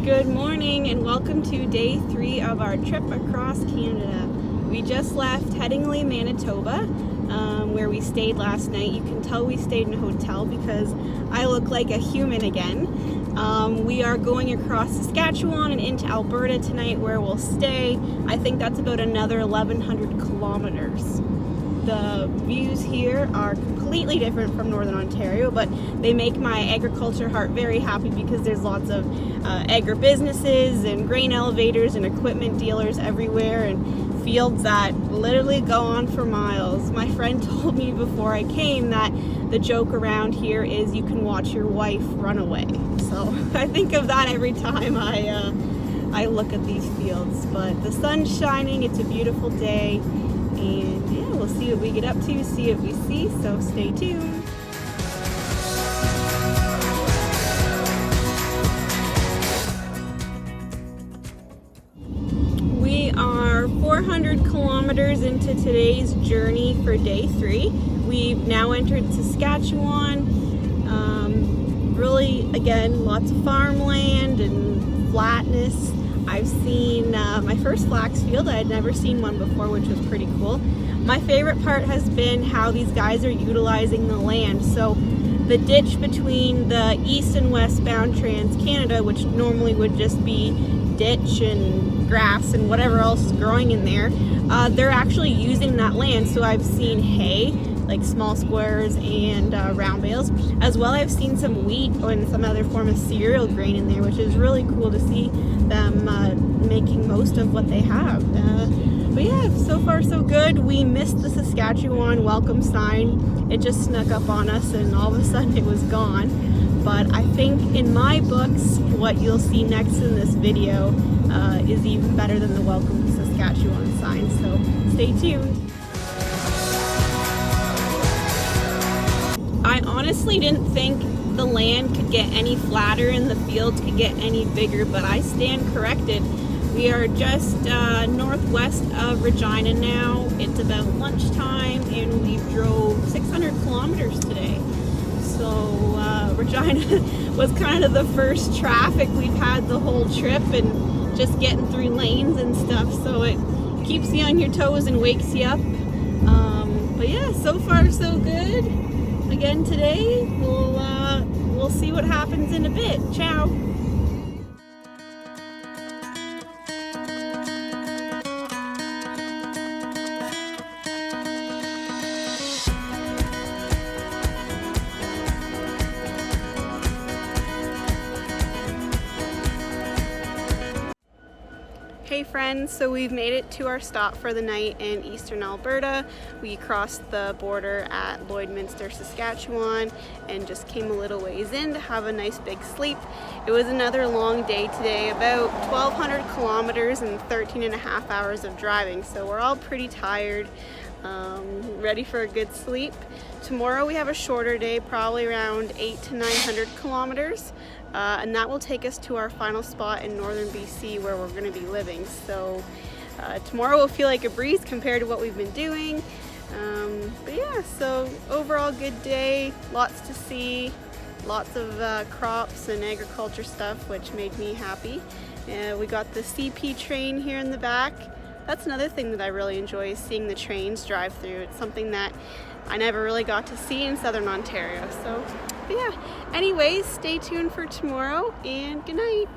Good morning and welcome to day 3 of our trip across Canada. We just left Headingley, Manitoba, where we stayed last night. You can tell we stayed in a hotel because I look like a human again. We are going across Saskatchewan and into Alberta tonight where we'll stay. I think that's about another 1,100 kilometers. The views here are completely different from Northern Ontario, but they make my agriculture heart very happy because there's lots of agribusinesses and grain elevators and equipment dealers everywhere and fields that literally go on for miles. My friend told me before I came that the joke around here is you can watch your wife run away. So I think of that every time I look at these fields. But the sun's shining, it's a beautiful day. And yeah, we'll see what we get up to, see what we see, so stay tuned. We are 400 kilometers into today's journey for day 3. We've now entered Saskatchewan. Really, again, lots of farmland and flatness. I've seen my first flax field. I had never seen one before, which was pretty cool. My favorite part has been how these guys are utilizing the land. So the ditch between the east and westbound Trans-Canada, which normally would just be ditch and grass and whatever else is growing in there, they're actually using that land. So I've seen hay, like small squares and round bales. As well, I've seen some wheat and some other form of cereal grain in there, which is really cool to see them making most of what they have. But yeah, so far so good. We missed the Saskatchewan welcome sign. It just snuck up on us and all of a sudden it was gone. But I think in my books, what you'll see next in this video is even better than the welcome to Saskatchewan sign. So stay tuned. I honestly didn't think the land could get any flatter and the fields could get any bigger, but I stand corrected. We are just northwest of Regina now. It's about lunchtime and we drove 600 kilometers today. So Regina was kind of the first traffic we've had the whole trip, and just getting through lanes and stuff, so it keeps you on your toes and wakes you up. But yeah, so far so good. Again today, we'll see what happens in a bit. Ciao. Hey friends, so we've made it to our stop for the night in eastern Alberta. We crossed the border at Lloydminster, Saskatchewan, and just came a little ways in to have a nice big sleep. It was another long day today, about 1,200 kilometers and 13 and a half hours of driving, so we're all pretty tired, ready for a good sleep. Tomorrow we have a shorter day, probably around 800 to 900 kilometers. And that will take us to our final spot in northern BC where we're going to be living. So tomorrow will feel like a breeze compared to what we've been doing. But yeah, so overall good day, lots to see, lots of crops and agriculture stuff, which made me happy. We got the CP train here in the back. That's another thing that I really enjoy, is seeing the trains drive through. It's something that I never really got to see in southern Ontario. So but yeah, anyways, stay tuned for tomorrow and good night.